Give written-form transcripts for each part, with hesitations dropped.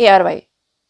ARY,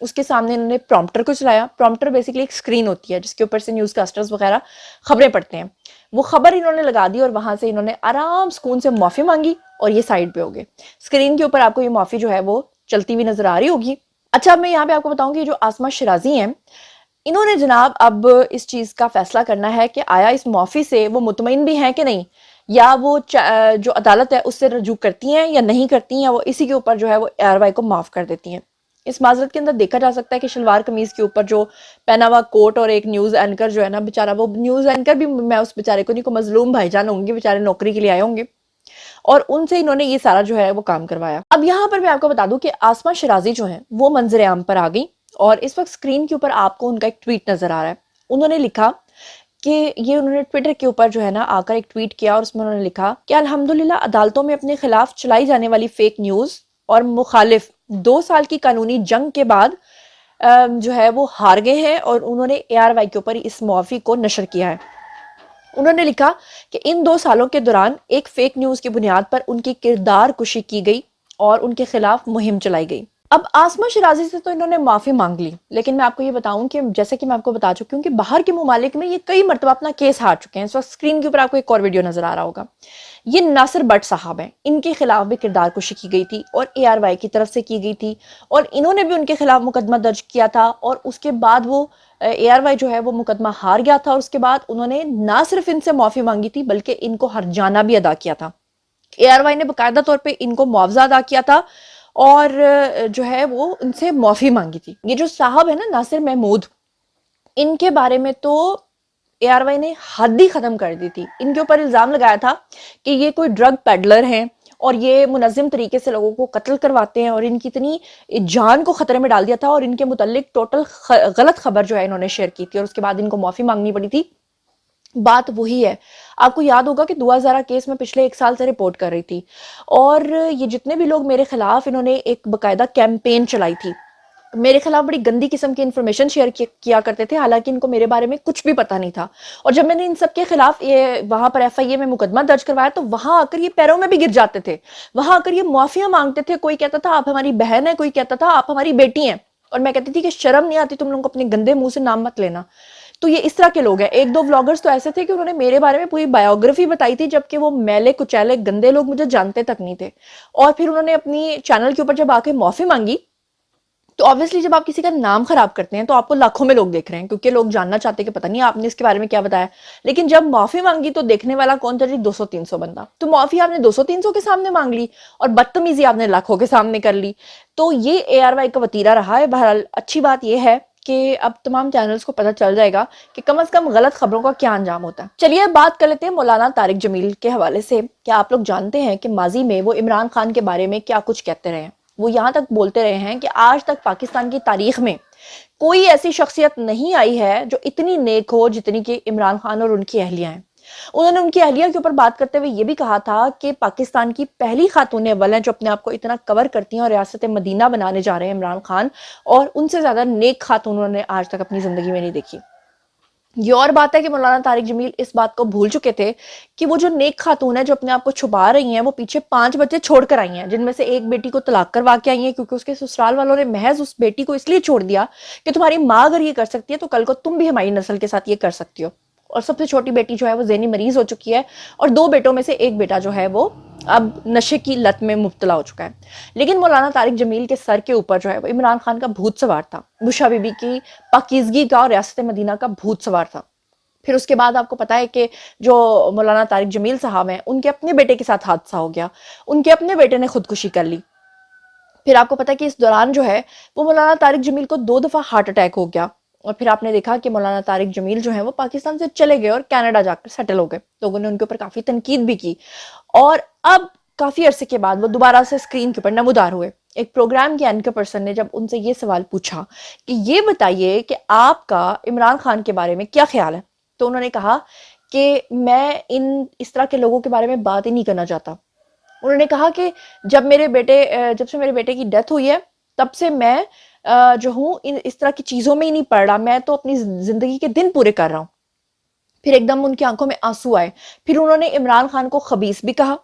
اس کے سامنے انہوں نے پرومپٹر کو چلایا. پرومپٹر بیسیکلی ایک اسکرین ہوتی ہے جس کے اوپر سے نیوز کاسٹرز وغیرہ خبریں پڑھتے ہیں. وہ خبر انہوں نے لگا دی اور وہاں سے انہوں نے آرام سکون سے معافی مانگی اور یہ سائڈ پہ ہو گئے. اسکرین کے اوپر آپ کو یہ معافی جو ہے وہ چلتی ہوئی نظر آ رہی ہوگی. اچھا، اب میں یہاں پہ آپ کو بتاؤں کہ جو آسمہ شیرازی ہیں انہوں نے جناب اب اس چیز کا فیصلہ کرنا ہے کہ آیا اس معافی سے وہ مطمئن بھی ہیں کہ نہیں، یا وہ جو عدالت ہے اس سے رجوع کرتی ہیں یا نہیں کرتی ہیں، یا وہ اسی کے اوپر جو ہے وہ ARY کو معاف کر دیتی ہیں. اس معذرت کے اندر دیکھا جا سکتا ہے کہ شلوار قمیض کے اوپر جو پہنا ہوا کوٹ اور ایک نیوز اینکر جو ہے نا بیچارہ، وہ نیوز اینکر بھی میں اس بیچارے کو نہیں کو مظلوم بھائی جان ہوں گے، بیچارے نوکری کے لیے آئے ہوں گے اور ان سے انہوں نے یہ سارا جو ہے وہ کام کروایا. اب یہاں پر میں آپ کو بتا دوں کہ آسمہ شیرازی جو ہیں وہ منظر عام پر آ گئی اور اس وقت اسکرین کے اوپر آپ کو ان کا ایک ٹویٹ نظر آ رہا ہے. انہوں نے لکھا کہ انہوں نے ٹویٹر کے اوپر جو ہے نا آ کر ایک ٹویٹ کیا اور اس میں انہوں نے لکھا کہ الحمدللہ عدالتوں میں اپنے خلاف چلائی جانے والی فیک نیوز اور مخالف 2 سال کی قانونی جنگ کے بعد جو ہے وہ ہار گئے ہیں اور انہوں نے ARY کے اوپر اس معافی کو نشر کیا ہے. انہوں نے لکھا کہ ان 2 سالوں کے دوران ایک فیک نیوز کی بنیاد پر ان کی کردار کشی کی گئی اور ان کے خلاف مہم چلائی گئی. اب آسمہ شیرازی سے تو انہوں نے معافی مانگ لی، لیکن میں آپ کو یہ بتاؤں کہ جیسے کہ میں آپ کو بتا چکی ہوں کہ باہر کے ممالک میں یہ کئی مرتبہ اپنا کیس ہار چکے ہیں. اس وقت اسکرین کے اوپر آپ کو ایک اور ویڈیو نظر آ رہا ہوگا. یہ ناصر بٹ صاحب ہیں، ان کے خلاف بھی کردار کشی کی گئی تھی اور ARY کی طرف سے کی گئی تھی اور انہوں نے بھی ان کے خلاف مقدمہ درج کیا تھا اور اس کے بعد وہ ARY جو ہے وہ مقدمہ ہار گیا تھا اور اس کے بعد انہوں نے نہ صرف ان سے معافی مانگی تھی بلکہ ان کو ہرجانہ بھی ادا کیا تھا. ARY نے باقاعدہ طور پہ ان کو معاوضہ ادا کیا تھا اور جو ہے وہ ان سے معافی مانگی تھی. یہ جو صاحب ہے نا ناصر محمود، ان کے بارے میں تو ARY نے حد ہی ختم کر دی تھی. ان کے اوپر الزام لگایا تھا کہ یہ کوئی ڈرگ پیڈلر ہیں اور یہ منظم طریقے سے لوگوں کو قتل کرواتے ہیں اور ان کی اتنی جان کو خطرے میں ڈال دیا تھا اور ان کے متعلق ٹوٹل غلط خبر جو ہے انہوں نے شیئر کی تھی اور اس کے بعد ان کو معافی مانگنی پڑی تھی. بات وہی ہے، آپ کو یاد ہوگا کہ 2000 کیس میں پچھلے 1 سال سے رپورٹ کر رہی تھی اور یہ جتنے بھی لوگ میرے خلاف انہوں نے ایک باقاعدہ کیمپین چلائی تھی، میرے خلاف بڑی گندی قسم کی انفارمیشن شیئر کیا کرتے تھے، حالانکہ ان کو میرے بارے میں کچھ بھی پتہ نہیں تھا. اور جب میں نے ان سب کے خلاف وہاں پر FIA میں مقدمہ درج کروایا تو وہاں آ کر یہ پیروں میں بھی گر جاتے تھے، وہاں آ کر یہ معافیاں مانگتے تھے. کوئی کہتا تھا آپ ہماری بہن ہے، کوئی کہتا تھا آپ ہماری بیٹی ہیں، اور میں کہتی تھی کہ شرم نہیں آتی تم لوگوں کو اپنے گندے منہ سے نام مت لینا. تو یہ اس طرح کے لوگ ہیں. 1-2 ولاگرز تو ایسے تھے کہ انہوں نے میرے بارے میں پوری بایوگرافی بتائی تھی جبکہ وہ میلے کچیلے گندے لوگ مجھے جانتے تک نہیں تھے. اور پھر انہوں نے اپنی چینل کے اوپر جب آ کے معافی مانگی تو obviously جب آپ کسی کا نام خراب کرتے ہیں تو آپ کو لاکھوں میں لوگ دیکھ رہے ہیں کیونکہ لوگ جاننا چاہتے ہیں کہ پتہ نہیں آپ نے اس کے بارے میں کیا بتایا. لیکن جب معافی مانگی تو دیکھنے والا کون تھا جی؟ 200-300 بندہ. تو معافی آپ نے 200-300 کے سامنے مانگ لی اور بدتمیزی آپ نے لاکھوں کے سامنے کر لی. تو یہ ARY کا وتیرہ رہا ہے. بہرحال اچھی بات یہ ہے کہ اب تمام چینلز کو پتہ چل جائے گا کہ کم از کم غلط خبروں کا کیا انجام ہوتا ہے. چلیے بات کر لیتے ہیں مولانا طارق جمیل کے حوالے سے. کیا آپ لوگ جانتے ہیں کہ ماضی میں وہ عمران خان کے بارے میں کیا کچھ کہتے رہے ہیں؟ وہ یہاں تک بولتے رہے ہیں کہ آج تک پاکستان کی تاریخ میں کوئی ایسی شخصیت نہیں آئی ہے جو اتنی نیک ہو جتنی کہ عمران خان اور ان کی اہلیہ ہیں. انہوں نے ان کی اہلیہ کے اوپر بات کرتے ہوئے یہ بھی کہا تھا کہ پاکستان کی پہلی خاتون اول ہیں جو اپنے آپ کو اتنا کور کرتی ہیں اور ریاست مدینہ بنانے جا رہے ہیں عمران خان، اور ان سے زیادہ نیک خاتون انہوں نے آج تک اپنی زندگی میں نہیں دیکھی. یہ اور بات ہے کہ مولانا طارق جمیل اس بات کو بھول چکے تھے کہ وہ جو نیک خاتون ہے جو اپنے آپ کو چھپا رہی ہیں وہ پیچھے 5 بچے چھوڑ کر آئی ہیں، جن میں سے ایک بیٹی کو طلاق کروا کے آئی ہیں کیونکہ اس کے سسرال والوں نے محض اس بیٹی کو اس لیے چھوڑ دیا کہ تمہاری ماں اگر یہ کر سکتی ہے تو کل کو تم بھی ہماری نسل کے ساتھ یہ کر سکتی ہو. اور سب سے چھوٹی بیٹی جو ہے وہ ذہنی مریض ہو چکی ہے اور 2 بیٹوں میں سے ایک بیٹا جو ہے وہ اب نشے کی لت میں مبتلا ہو چکا ہے. لیکن مولانا طارق جمیل کے سر کے اوپر جو ہے وہ عمران خان کا بھوت سوار تھا، بشرا بی بی کی پاکیزگی کا اور ریاست مدینہ کا بھوت سوار تھا. پھر اس کے بعد آپ کو پتا ہے کہ جو مولانا طارق جمیل صاحب ہیں ان کے اپنے بیٹے کے ساتھ حادثہ ہو گیا، ان کے اپنے بیٹے نے خودکشی کر لی. پھر آپ کو پتا ہے کہ اس دوران جو ہے وہ مولانا طارق جمیل کو 2 دفعہ ہارٹ اٹیک ہو گیا اور پھر آپ نے دیکھا کہ مولانا طارق جمیل جو ہے وہ پاکستان سے چلے گئے اور کینیڈا جا کر سیٹل ہو گئے. لوگوں نے ان کے اوپر کافی تنقید بھی کی اور اب کافی عرصے کے بعد وہ دوبارہ سے اسکرین کے اوپر نمودار ہوئے. ایک پروگرام کے اینکر پرسن نے جب ان سے یہ سوال پوچھا کہ یہ بتائیے کہ آپ کا عمران خان کے بارے میں کیا خیال ہے، تو انہوں نے کہا کہ میں اس طرح کے لوگوں کے بارے میں بات ہی نہیں کرنا چاہتا. انہوں نے کہا کہ جب سے میرے بیٹے کی ڈیتھ ہوئی ہے تب سے میں جو ہوں اس طرح کی چیزوں میں ہی نہیں پڑ رہا، میں تو اپنی زندگی کے دن پورے کر رہا ہوں. پھر ایک دم ان کی آنکھوں میں آنسو آئے. پھر انہوں نے عمران خان کو خبیث بھی کہا.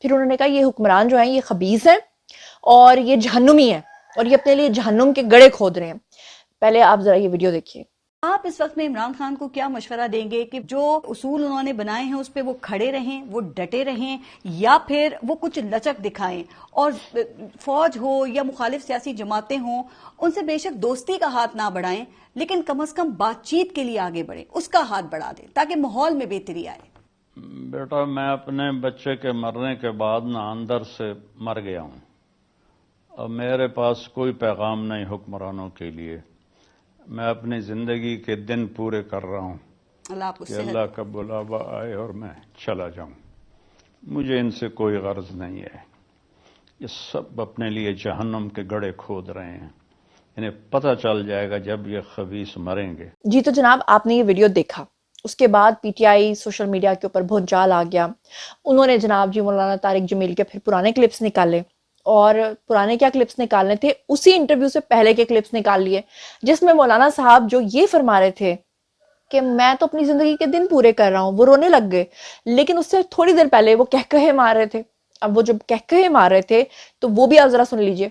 پھر انہوں نے کہا یہ حکمران جو ہیں یہ خبیث ہیں اور یہ جہنمی ہیں اور یہ اپنے لیے جہنم کے گڑھے کھود رہے ہیں. پہلے آپ ذرا یہ ویڈیو دیکھیے. آپ اس وقت میں عمران خان کو کیا مشورہ دیں گے کہ جو اصول انہوں نے بنائے ہیں اس پہ وہ کھڑے رہیں، وہ ڈٹے رہیں، یا پھر وہ کچھ لچک دکھائیں اور فوج ہو یا مخالف سیاسی جماعتیں ہوں ان سے بے شک دوستی کا ہاتھ نہ بڑھائیں لیکن کم از کم بات چیت کے لیے آگے بڑھیں، اس کا ہاتھ بڑھا دیں تاکہ ماحول میں بہتری آئے؟ بیٹا میں اپنے بچے کے مرنے کے بعد نہ اندر سے مر گیا ہوں. اب میرے پاس کوئی پیغام نہیں حکمرانوں کے لیے. میں اپنی زندگی کے دن پورے کر رہا ہوں اللہ آپ کو کہ صحت اللہ کا بلاوا آئے اور میں چلا جاؤں. مجھے ان سے کوئی غرض نہیں ہے. یہ سب اپنے لیے جہنم کے گڑھے کھود رہے ہیں. انہیں پتہ چل جائے گا جب یہ خبیث مریں گے. جی تو جناب آپ نے یہ ویڈیو دیکھا، اس کے بعد P T I social media کے اوپر بھونچال آ گیا. انہوں نے جناب جی مولانا طارق جمیل کے پھر پرانے کلپس نکالے، اور پرانے کیا کلپس نکالنے تھے، اسی انٹرویو سے پہلے کے کلپس نکال لیے جس میں مولانا صاحب جو یہ فرما رہے تھے کہ میں تو اپنی زندگی کے دن پورے کر رہا ہوں، وہ رونے لگ گئے. لیکن اس سے تھوڑی دیر پہلے وہ کہکہے مار رہے تھے. اب وہ جب کہکہے مار رہے تھے تو وہ بھی آپ ذرا سن لیجئے.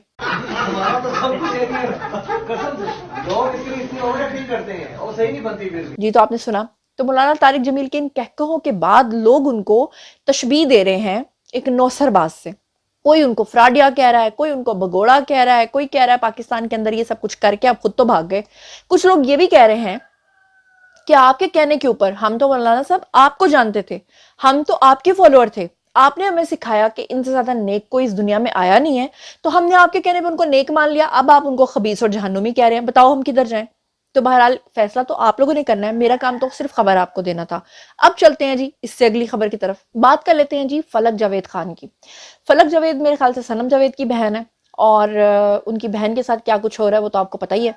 جی تو آپ نے سنا. تو مولانا طارق جمیل کے ان کہکہوں کے بعد لوگ ان کو تشبیہ دے رہے ہیں ایک نوسر باز سے. کوئی ان کو فراڈیا کہہ رہا ہے، کوئی ان کو بگوڑا کہہ رہا ہے، کوئی کہہ رہا ہے پاکستان کے اندر یہ سب کچھ کر کے آپ خود تو بھاگ گئے. کچھ لوگ یہ بھی کہہ رہے ہیں کہ آپ کے کہنے کے اوپر ہم تو مولانا صاحب آپ کو جانتے تھے، ہم تو آپ کے فالوور تھے، آپ نے ہمیں سکھایا کہ ان سے زیادہ نیک کوئی اس دنیا میں آیا نہیں ہے، تو ہم نے آپ کے کہنے پہ ان کو نیک مان لیا. اب آپ ان کو خبیث اور جہنمی کہہ رہے ہیں، بتاؤ ہم کدھر جائیں؟ تو بہرحال فیصلہ تو آپ لوگوں نے کرنا ہے، میرا کام تو صرف خبر آپ کو دینا تھا. اب چلتے ہیں جی اس سے اگلی خبر کی طرف. بات کر لیتے ہیں جی فلک جاوید خان کی. فلک جاوید میرے خیال سے صنم جاوید کی بہن ہے، اور ان کی بہن کے ساتھ کیا کچھ ہو رہا ہے وہ تو آپ کو پتہ ہی ہے.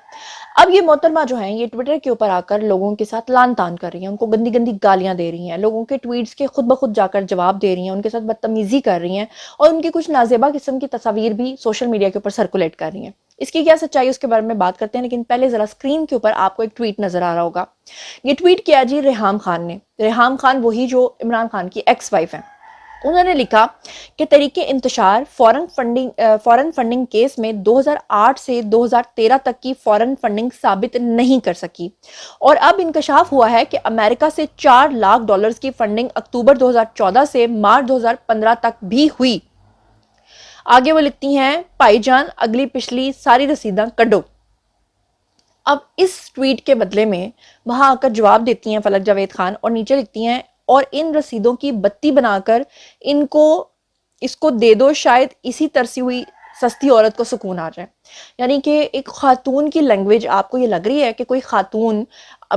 اب یہ محترمہ جو ہیں یہ ٹویٹر کے اوپر آ کر لوگوں کے ساتھ لان تان کر رہی ہیں، ان کو گندی گندی گالیاں دے رہی ہیں، لوگوں کے ٹویٹس کے خود بخود جا کر جواب دے رہی ہیں، ان کے ساتھ بدتمیزی کر رہی ہیں، اور ان کی کچھ نازیبا قسم کی تصاویر بھی سوشل میڈیا کے اوپر سرکولیٹ کر رہی ہیں. اس کی کیا سچائی اس کے بارے میں بات کرتے ہیں، لیکن پہلے ذرا اسکرین کے اوپر آپ کو ایک ٹویٹ نظر آ رہا ہوگا. یہ ٹویٹ کیا جی ریحام خان نے. ریحام خان وہی جو عمران خان کی ایکس وائف ہیں. انہوں نے لکھا کہ تحریک انتشار فورن فنڈنگ کیس میں 2008 سے 2013 تک کی فورن فنڈنگ ثابت نہیں کر سکی، اور اب انکشاف ہوا ہے کہ امریکہ سے $4 لاکھ کی فنڈنگ اکتوبر 2014 سے مارچ 2015 تک بھی ہوئی. آگے وہ لکھتی ہیں پائی جان اگلی پچھلی ساری رسیداں کڈو. اب اس ٹویٹ کے بدلے میں وہاں آ کر جواب دیتی ہیں فلک جاوید خان، اور نیچے لکھتی ہیں اور ان رسیدوں کی بتی بنا کر اس کو دے دو، شاید اسی ترسی ہوئی سستی عورت کو سکون آ جائے. یعنی کہ ایک خاتون کی لینگویج آپ کو یہ لگ رہی ہے کہ کوئی خاتون،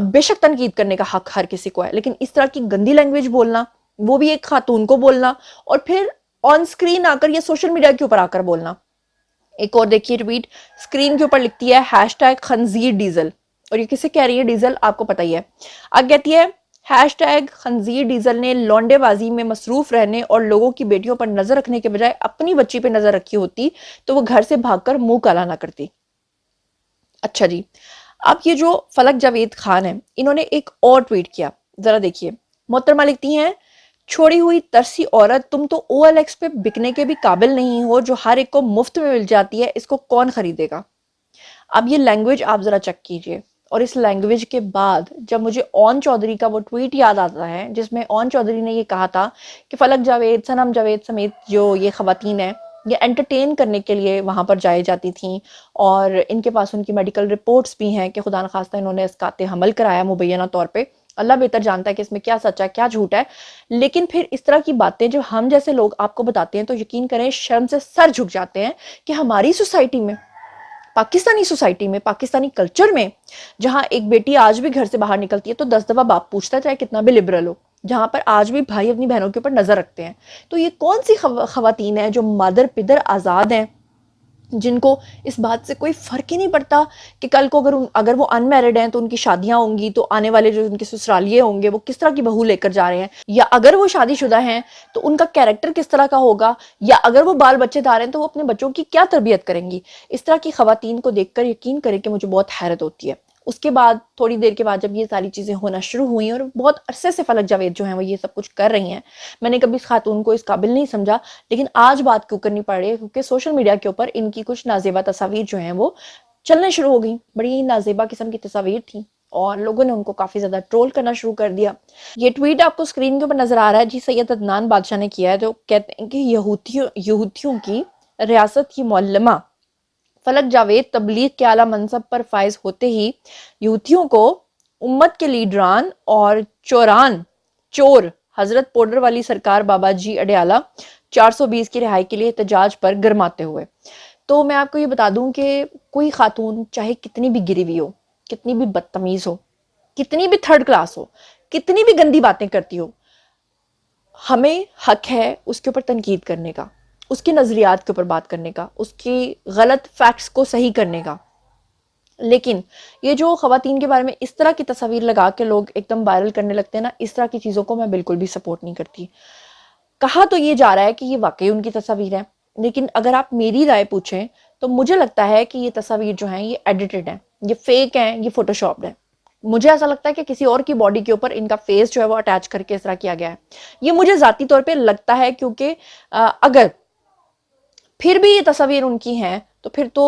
بے شک تنقید کرنے کا حق ہر کسی کو ہے، لیکن اس طرح کی گندی لینگویج بولنا، وہ بھی ایک خاتون کو بولنا، اور پھر آن سکرین آ کر یہ سوشل میڈیا کے اوپر آ کر بولنا. ایک اور دیکھیے ٹویٹ سکرین کے اوپر لکھتی ہے #خنزیر ڈیزل، اور یہ کسے کہہ رہی ہے ڈیزل آپ کو پتہ ہی ہے. آگے کہتی ہے #خنزیر ڈیزل نے لونڈے بازی میں مصروف رہنے اور لوگوں کی بیٹیوں پر نظر رکھنے کے بجائے اپنی بچی پہ نظر رکھی ہوتی تو وہ گھر سے بھاگ کر منہ کالا نہ کرتی. اچھا جی، اب یہ جو فلک جاوید خان ہیں انہوں نے ایک اور ٹویٹ کیا، ذرا دیکھیے. محترمہ لکھتی ہیں چھوڑی ہوئی ترسی عورت، تم تو OLX پہ بکنے کے بھی قابل نہیں ہو، جو ہر ایک کو مفت میں مل جاتی ہے، اس کو کون خریدے گا؟ اب یہ لینگویج آپ ذرا چیک کیجئے. اور اس لینگویج کے بعد جب مجھے اون چودھری کا وہ ٹویٹ یاد آتا ہے جس میں اون چودھری نے یہ کہا تھا کہ فلک جاوید، صنم جاوید سمیت جو یہ خواتین ہیں یہ انٹرٹین کرنے کے لیے وہاں پر جائے جاتی تھیں، اور ان کے پاس ان کی میڈیکل رپورٹس بھی ہیں کہ خدا نخواستہ انہوں نے اسقاط حمل کرایا مبینہ طور پہ. اللہ بہتر جانتا ہے کہ اس میں کیا سچ ہے کیا جھوٹ ہے، لیکن پھر اس طرح کی باتیں جو ہم جیسے لوگ آپ کو بتاتے ہیں تو یقین کریں شرم سے سر جھک جاتے ہیں کہ ہماری سوسائٹی میں، پاکستانی سوسائٹی میں، پاکستانی کلچر میں، جہاں ایک بیٹی آج بھی گھر سے باہر نکلتی ہے تو 10 دفعہ باپ پوچھتا ہے چاہے کتنا بھی لبرل ہو، جہاں پر آج بھی بھائی اپنی بہنوں کے اوپر نظر رکھتے ہیں. تو یہ کون سی خواتین ہیں جو مادر پدر آزاد ہیں، جن کو اس بات سے کوئی فرق ہی نہیں پڑتا کہ کل کو اگر وہ ان میرڈ ہیں تو ان کی شادیاں ہوں گی تو آنے والے جو ان کے سسرالیے ہوں گے وہ کس طرح کی بہو لے کر جا رہے ہیں، یا اگر وہ شادی شدہ ہیں تو ان کا کیریکٹر کس طرح کا ہوگا، یا اگر وہ بال بچے دار ہیں تو وہ اپنے بچوں کی کیا تربیت کریں گی. اس طرح کی خواتین کو دیکھ کر یقین کریں کہ مجھے بہت حیرت ہوتی ہے. اس کے بعد تھوڑی دیر کے بعد جب یہ ساری چیزیں ہونا شروع ہوئیں اور بہت عرصے سے فلک جاوید جو ہیں وہ یہ سب کچھ کر رہی ہیں، میں نے کبھی اس خاتون کو اس قابل نہیں سمجھا، لیکن آج بات کیوں کرنی پڑ رہی ہے کیونکہ سوشل میڈیا کے اوپر ان کی کچھ نازیبا تصاویر جو ہیں وہ چلنے شروع ہو گئیں. بڑی نازیبا قسم کی تصاویر تھیں اور لوگوں نے ان کو کافی زیادہ ٹرول کرنا شروع کر دیا. یہ ٹویٹ آپ کو اسکرین کے اوپر نظر آ رہا ہے جی سید عدنان بادشاہ نے کیا ہے. جو کہتے ہیں کہ یہودیوں کی ریاست کی معلمہ فلک جاوید تبلیغ کے اعلیٰ منصب پر فائز ہوتے ہی یہودیوں کو امت کے لیڈران اور چور حضرت پوڈر والی سرکار بابا جی اڈیالہ 420 کی رہائی کے لیے احتجاج پر گرماتے ہوئے. تو میں آپ کو یہ بتا دوں کہ کوئی خاتون چاہے کتنی بھی گری ہوئی ہو، کتنی بھی بدتمیز ہو، کتنی بھی تھرڈ کلاس ہو، کتنی بھی گندی باتیں کرتی ہو، ہمیں حق ہے اس کے اوپر تنقید کرنے کا، اس کے نظریات کے اوپر بات کرنے کا، اس کی غلط فیکٹس کو صحیح کرنے کا. لیکن یہ جو خواتین کے بارے میں اس طرح کی تصاویر لگا کے لوگ ایک دم وائرل کرنے لگتے ہیں نا، اس طرح کی چیزوں کو میں بالکل بھی سپورٹ نہیں کرتی. کہا تو یہ جا رہا ہے کہ یہ واقعی ان کی تصاویر ہیں، لیکن اگر آپ میری رائے پوچھیں تو مجھے لگتا ہے کہ یہ تصاویر جو ہیں یہ ایڈیٹڈ ہیں، یہ فیک ہیں، یہ فوٹو شاپڈ ہیں. مجھے ایسا لگتا ہے کہ کسی اور کی باڈی کے اوپر ان کا فیس جو ہے وہ اٹیچ کر کے اس طرح کیا گیا ہے. یہ مجھے ذاتی طور پہ لگتا ہے، کیونکہ اگر پھر بھی یہ تصاویر ان کی ہیں تو پھر تو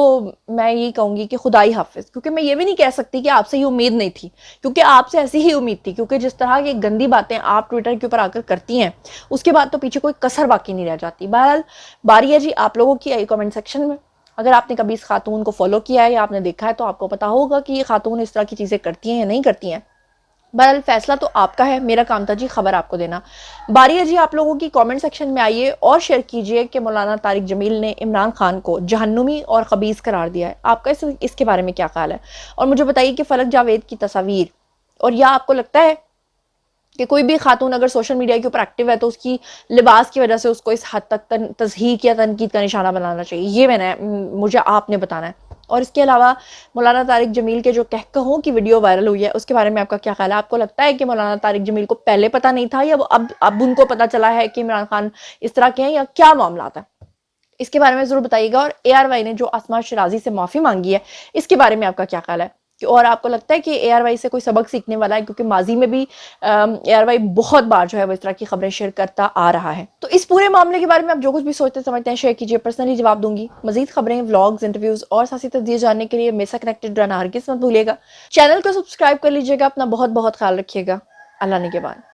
میں یہی کہوں گی کہ خدائی حافظ. کیونکہ میں یہ بھی نہیں کہہ سکتی کہ آپ سے یہ امید نہیں تھی، کیونکہ آپ سے ایسی ہی امید تھی. کیونکہ جس طرح کی گندی باتیں آپ ٹویٹر کے اوپر آ کر کرتی ہیں اس کے بعد تو پیچھے کوئی کسر باقی نہیں رہ جاتی. بہرحال باری ہے جی آپ لوگوں کی. آئی کامنٹ سیکشن میں اگر آپ نے کبھی اس خاتون کو فالو کیا ہے یا آپ نے دیکھا ہے تو آپ کو پتا ہوگا کہ یہ خاتون اس طرح کی چیزیں کرتی ہیں یا نہیں کرتی ہیں. بہرحال فیصلہ تو آپ کا ہے، میرا کام تھا جی خبر آپ کو دینا. باری ہے جی آپ لوگوں کی. کامنٹ سیکشن میں آئیے اور شیئر کیجئے کہ مولانا طارق جمیل نے عمران خان کو جہنمی اور خبیث قرار دیا ہے. آپ کا اس کے بارے میں کیا خیال ہے؟ اور مجھے بتائیے کہ فلک جاوید کی تصاویر، اور یا آپ کو لگتا ہے کہ کوئی بھی خاتون اگر سوشل میڈیا کے اوپر ایکٹیو ہے تو اس کی لباس کی وجہ سے اس کو اس حد تک تضحیک یا تنقید کا نشانہ بنانا چاہیے؟ یہ مجھے آپ نے بتانا ہے. اور اس کے علاوہ مولانا طارق جمیل کے جو کہوں کی ویڈیو وائرل ہوئی ہے اس کے بارے میں آپ کا کیا خیال ہے؟ آپ کو لگتا ہے کہ مولانا طارق جمیل کو پہلے پتہ نہیں تھا یا اب ان کو پتہ چلا ہے کہ عمران خان اس طرح کے ہیں، یا کیا معاملات ہیں؟ اس کے بارے میں ضرور بتائیے گا. اور اے آر وائی نے جو آسما شرازی سے معافی مانگی ہے اس کے بارے میں آپ کا کیا خیال ہے؟ اور آپ کو لگتا ہے کہ اے آر وائی سے کوئی سبق سیکھنے والا ہے؟ کیونکہ ماضی میں بھی اے آر وائی بہت بار جو ہے وہ اس طرح کی خبریں شیئر کرتا آ رہا ہے. تو اس پورے معاملے کے بارے میں آپ جو کچھ بھی سوچتے سمجھتے ہیں شیئر کیجیے، پرسنلی جواب دوں گی. مزید خبریں، ولاگز، انٹرویوز اور سیاسی تجزیے جاننے کے لیے میرے ساتھ کنیکٹڈ رہنا ہرگز مت بھولیے گا. چینل کو سبسکرائب کر لیجیے گا. اپنا بہت بہت خیال رکھیے گا. اللہ نگہبان.